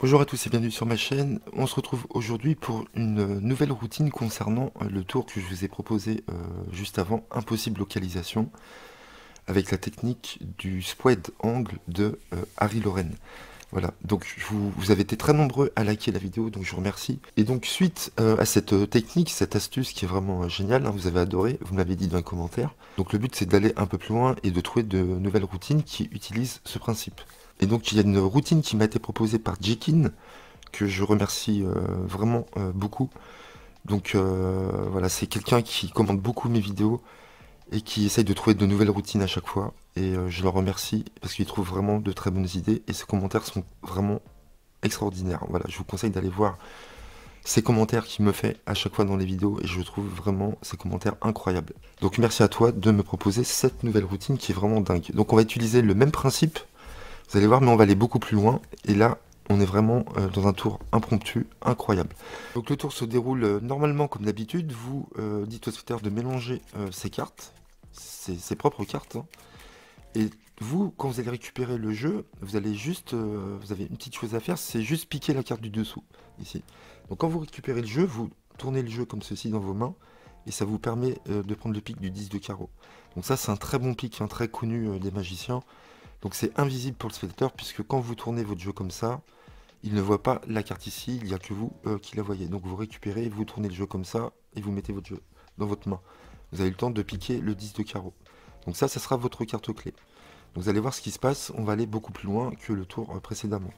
Bonjour à tous et bienvenue sur ma chaîne. On se retrouve aujourd'hui pour une nouvelle routine concernant le tour que je vous ai proposé juste avant, impossible localisation, avec la technique du spread angle de Harry Loren. Voilà, donc vous avez été très nombreux à liker la vidéo, donc je vous remercie. Et donc suite à cette technique, cette astuce qui est vraiment géniale, hein, vous avez adoré, vous me l'avez dit dans les commentaires. Donc le but c'est d'aller un peu plus loin et de trouver de nouvelles routines qui utilisent ce principe. Et donc il y a une routine qui m'a été proposée par Jekin, que je remercie vraiment beaucoup. Donc voilà, c'est quelqu'un qui commande beaucoup mes vidéos et qui essaye de trouver de nouvelles routines à chaque fois. Et je le remercie parce qu'il trouve vraiment de très bonnes idées et ses commentaires sont vraiment extraordinaires. Voilà, je vous conseille d'aller voir ses commentaires qu'il me fait à chaque fois dans les vidéos et je trouve vraiment ses commentaires incroyables. Donc merci à toi de me proposer cette nouvelle routine qui est vraiment dingue. Donc on va utiliser le même principe, vous allez voir, mais on va aller beaucoup plus loin. Et là, on est vraiment dans un tour impromptu, incroyable. Donc le tour se déroule normalement comme d'habitude. Vous dites au spectateur de mélanger ses cartes, ses propres cartes. Hein. Et vous, quand vous allez récupérer le jeu, vous allez juste, vous avez une petite chose à faire, c'est juste piquer la carte du dessous, ici. Donc quand vous récupérez le jeu, vous tournez le jeu comme ceci dans vos mains, et ça vous permet de prendre le pic du 10 de carreau. Donc ça, c'est un très bon pic, très connu des magiciens. Donc c'est invisible pour le spectateur, puisque quand vous tournez votre jeu comme ça, il ne voit pas la carte ici, il n'y a que vous qui la voyez. Donc vous récupérez, vous tournez le jeu comme ça, et vous mettez votre jeu dans votre main. Vous avez le temps de piquer le 10 de carreau. Donc ça sera votre carte clé. Donc vous allez voir ce qui se passe, on va aller beaucoup plus loin que le tour précédemment.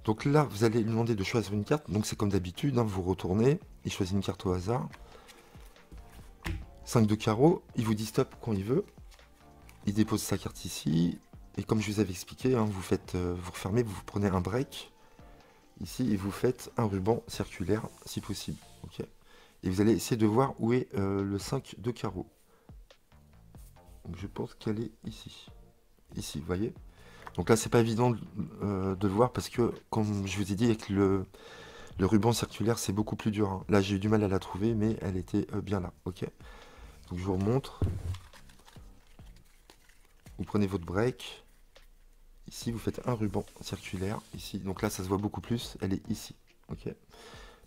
Donc là, vous allez lui demander de choisir une carte, donc c'est comme d'habitude, vous retournez, il choisit une carte au hasard. 5 de carreau, il vous dit stop quand il veut, il dépose sa carte ici, et comme je vous avais expliqué, vous faites, vous refermez, vous prenez un break, ici, et vous faites un ruban circulaire, si possible. Okay, et vous allez essayer de voir où est le 5 de carreau. Donc je pense qu'elle est ici. Ici, vous voyez. Donc là, c'est pas évident de le voir parce que, comme je vous ai dit, avec le ruban circulaire, c'est beaucoup plus dur. Hein. Là, j'ai eu du mal à la trouver, mais elle était bien là. Ok. Donc je vous remontre. Vous prenez votre break. Ici, vous faites un ruban circulaire. Ici, donc là, ça se voit beaucoup plus. Elle est ici. Ok.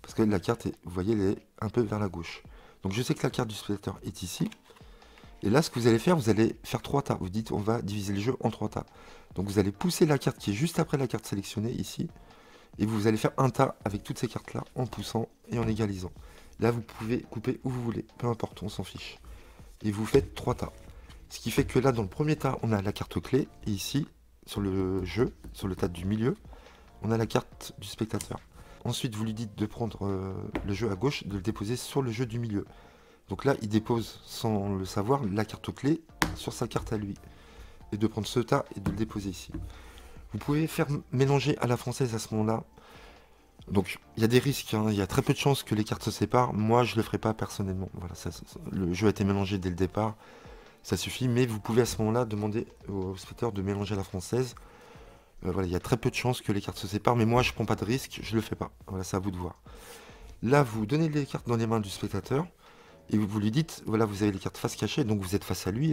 Parce que la carte, vous voyez, elle est un peu vers la gauche. Donc je sais que la carte du spectateur est ici. Et là, ce que vous allez faire 3 tas. Vous dites, on va diviser le jeu en 3 tas. Donc vous allez pousser la carte qui est juste après la carte sélectionnée, ici. Et vous allez faire un tas avec toutes ces cartes-là, en poussant et en égalisant. Là, vous pouvez couper où vous voulez. Peu importe, on s'en fiche. Et vous faites 3 tas. Ce qui fait que là, dans le premier tas, on a la carte clé. Et ici, sur le jeu, sur le tas du milieu, on a la carte du spectateur. Ensuite, vous lui dites de prendre le jeu à gauche, de le déposer sur le jeu du milieu. Donc là, il dépose, sans le savoir, la carte clé sur sa carte à lui. Et de prendre ce tas et de le déposer ici. Vous pouvez faire mélanger à la française à ce moment-là. Donc, il y a des risques, il y a très peu de chances que les cartes se séparent. Moi, je ne le ferai pas personnellement. Voilà, le jeu a été mélangé dès le départ. Ça suffit, mais vous pouvez à ce moment-là demander au spectateur de mélanger à la française. Voilà, il y a très peu de chances que les cartes se séparent, mais moi, je ne prends pas de risque, je ne le fais pas. Voilà, c'est à vous de voir. Là, vous donnez les cartes dans les mains du spectateur. Et vous lui dites, voilà, vous avez les cartes face cachée, donc vous êtes face à lui.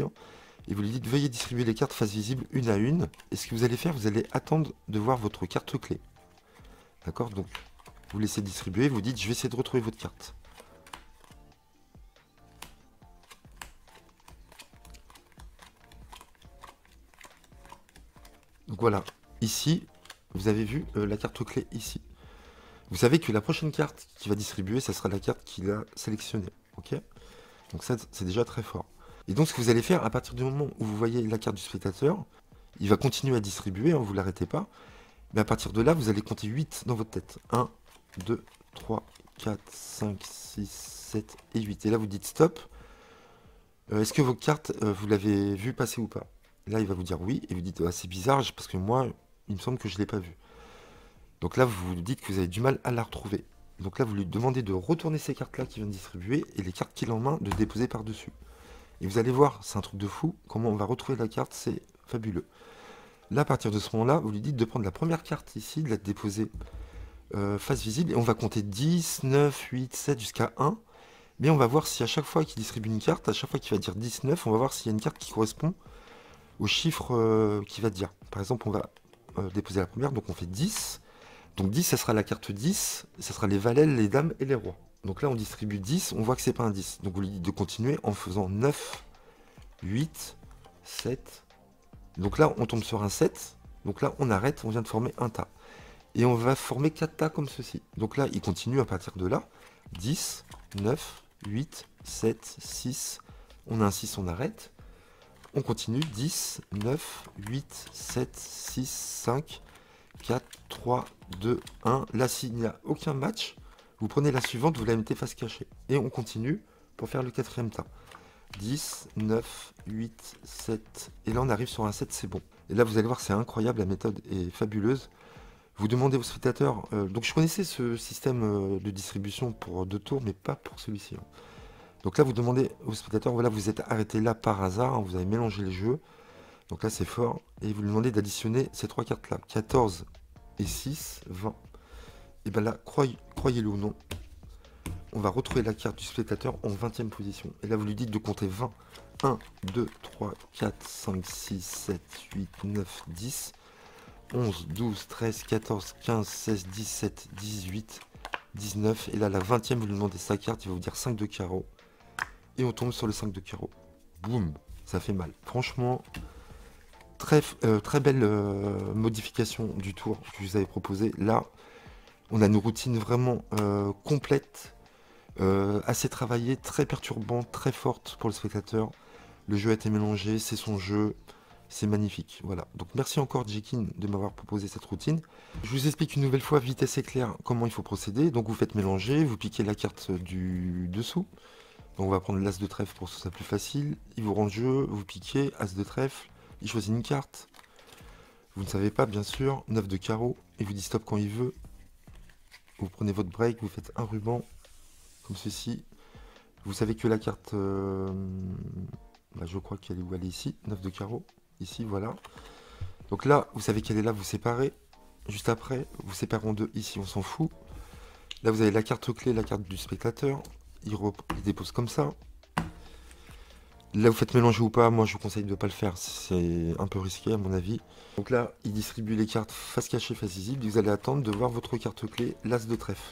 Et vous lui dites, veuillez distribuer les cartes face visible une à une. Et ce que vous allez faire, vous allez attendre de voir votre carte clé. D'accord. Donc, vous laissez distribuer, vous dites, je vais essayer de retrouver votre carte. Donc voilà, ici, vous avez vu la carte clé ici. Vous savez que la prochaine carte qu'il va distribuer, ça sera la carte qu'il a sélectionnée. Ok. Donc ça, c'est déjà très fort. Et donc, ce que vous allez faire, à partir du moment où vous voyez la carte du spectateur, il va continuer à distribuer, vous ne l'arrêtez pas. Mais à partir de là, vous allez compter 8 dans votre tête. 1, 2, 3, 4, 5, 6, 7 et 8. Et là, vous dites stop. Est-ce que vos cartes, vous l'avez vu passer ou pas? Là, il va vous dire oui. Et vous dites, ah, c'est bizarre, parce que moi, il me semble que je ne l'ai pas vu. Donc là, vous vous dites que vous avez du mal à la retrouver. Donc là, vous lui demandez de retourner ces cartes-là qu'il vient de distribuer et les cartes qu'il a en main de déposer par-dessus. Et vous allez voir, c'est un truc de fou. Comment on va retrouver la carte, c'est fabuleux. Là, à partir de ce moment-là, vous lui dites de prendre la première carte ici, de la déposer face visible. Et on va compter 10, 9, 8, 7 jusqu'à 1. Mais on va voir si à chaque fois qu'il distribue une carte, à chaque fois qu'il va dire 19, on va voir s'il y a une carte qui correspond au chiffre qu'il va dire. Par exemple, on va déposer la première, donc on fait 10. Donc 10, ça sera la carte 10, ça sera les valets, les dames et les rois. Donc là, on distribue 10, on voit que c'est pas un 10. Donc vous lui dites de continuer en faisant 9, 8, 7. Donc là, on tombe sur un 7. Donc là, on arrête, on vient de former un tas. Et on va former 4 tas comme ceci. Donc là, il continue à partir de là. 10, 9, 8, 7, 6. On a un 6, on arrête. On continue. 10, 9, 8, 7, 6, 5, 4, 3, 2, 1. Là, s'il n'y a aucun match, vous prenez la suivante, vous la mettez face cachée. Et on continue pour faire le quatrième tas. 10, 9, 8, 7. Et là, on arrive sur un 7, c'est bon. Et là, vous allez voir, c'est incroyable, la méthode est fabuleuse. Vous demandez au spectateur, donc je connaissais ce système de distribution pour 2 tours, mais pas pour celui-ci. Hein. Donc là, vous demandez au spectateur, voilà, vous êtes arrêté là par hasard, hein, vous avez mélangé les jeux. Donc là, c'est fort. Et vous lui demandez d'additionner ces 3 cartes-là. 14 et 6, 20. Et bien là, croyez-le ou non, on va retrouver la carte du spectateur en 20e position. Et là, vous lui dites de compter 20. 1, 2, 3, 4, 5, 6, 7, 8, 9, 10. 11, 12, 13, 14, 15, 16, 17, 18, 19. Et là, la 20e, vous lui demandez sa carte, il va vous dire 5 de carreau. Et on tombe sur le 5 de carreau. Boum, ça fait mal. Franchement, très belle modification du tour que je vous avais proposé. Là, on a une routine vraiment complète, assez travaillée, très perturbante, très forte pour le spectateur. Le jeu a été mélangé, c'est son jeu. C'est magnifique, voilà. Donc merci encore Jekin de m'avoir proposé cette routine. Je vous explique une nouvelle fois, vitesse éclair, comment il faut procéder. Donc vous faites mélanger, vous piquez la carte du dessous. Donc on va prendre l'as de trèfle pour que ce soit plus facile. Il vous rend le jeu, vous piquez, as de trèfle, il choisit une carte. Vous ne savez pas, bien sûr, 9 de carreau, il vous dit stop quand il veut. Vous prenez votre break, vous faites un ruban, comme ceci. Vous savez que la carte, je crois qu'elle est où? Elle est ici, 9 de carreau. Ici, voilà. Donc là, vous savez qu'elle est là, vous séparez. Juste après, vous séparez en deux. Ici, on s'en fout. Là, vous avez la carte clé, la carte du spectateur. Il dépose comme ça. Là, vous faites mélanger ou pas. Moi, je vous conseille de ne pas le faire. C'est un peu risqué, à mon avis. Donc là, il distribue les cartes face cachée, face visible. Vous allez attendre de voir votre carte clé, l'as de trèfle.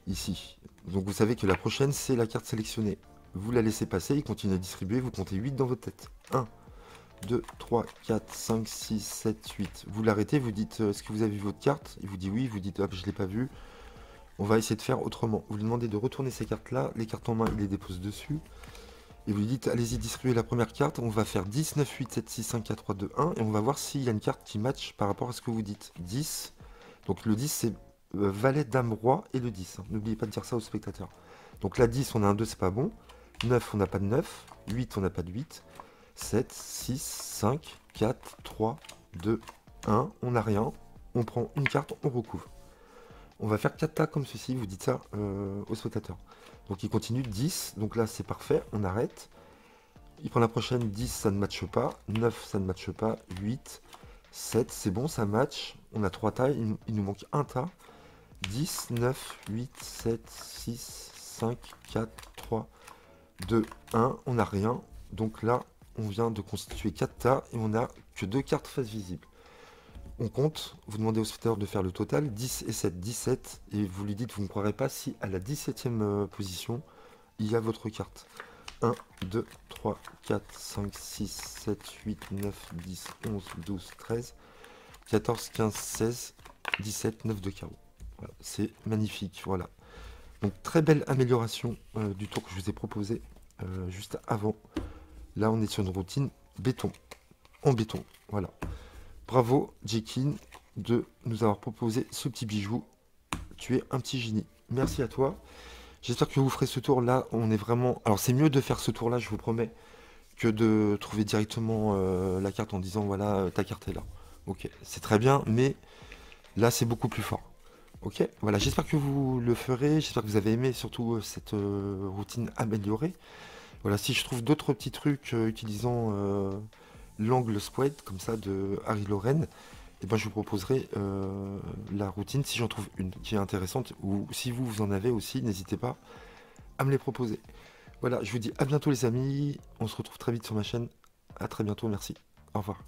Ici. Donc vous savez que la prochaine, c'est la carte sélectionnée. Vous la laissez passer, il continue à distribuer, vous comptez 8 dans votre tête. 1, 2, 3, 4, 5, 6, 7, 8. Vous l'arrêtez, vous dites, est-ce que vous avez vu votre carte? Il vous dit oui, vous dites, hop, je ne l'ai pas vu. On va essayer de faire autrement. Vous lui demandez de retourner ces cartes-là, les cartes en main, il les dépose dessus. Et vous lui dites, allez-y, distribuez la première carte, on va faire 10, 9, 8, 7, 6, 5, 4, 3, 2, 1. Et on va voir s'il y a une carte qui match par rapport à ce que vous dites. 10. Donc le 10, c'est valet, dame, roi et le 10. N'oubliez pas de dire ça au spectateur. Donc là, 10, on a un 2, c'est pas bon. 9, on n'a pas de 9. 8, on n'a pas de 8. 7, 6, 5, 4, 3, 2, 1. On n'a rien. On prend une carte, on recouvre. On va faire 4 tas comme ceci. Vous dites ça au spectateur. Donc il continue. 10. Donc là, c'est parfait. On arrête. Il prend la prochaine. 10, ça ne matche pas. 9, ça ne matche pas. 8, 7, c'est bon, ça match. On a 3 tas. Il nous manque un tas. 10, 9, 8, 7, 6, 5, 4, 3, 2, 1. On n'a rien. Donc là, on vient de constituer 4 tas et on n'a que 2 cartes face visible. On compte, vous demandez au spectateur de faire le total, 10 et 7, 17, et vous lui dites, vous ne croirez pas si à la 17e position, il y a votre carte. 1, 2, 3, 4, 5, 6, 7, 8, 9, 10, 11, 12, 13, 14, 15, 16, 17, 9 de carreau. Voilà, c'est magnifique, voilà. Donc très belle amélioration du tour que je vous ai proposé juste avant. Là, on est sur une routine béton, en béton, voilà. Bravo, Jekin, de nous avoir proposé ce petit bijou. Tu es un petit génie. Merci à toi. J'espère que vous ferez ce tour-là. On est vraiment... Alors, c'est mieux de faire ce tour-là, je vous promets, que de trouver directement la carte en disant, voilà, ta carte est là. Ok, c'est très bien, mais là, c'est beaucoup plus fort. Ok, voilà, j'espère que vous le ferez. J'espère que vous avez aimé surtout cette routine améliorée. Voilà, si je trouve d'autres petits trucs utilisant l'angle spread, comme ça, de Harry Loren, et ben, je vous proposerai la routine, si j'en trouve une qui est intéressante, ou si vous en avez aussi, n'hésitez pas à me les proposer. Voilà, je vous dis à bientôt les amis, on se retrouve très vite sur ma chaîne. À très bientôt, merci. Au revoir.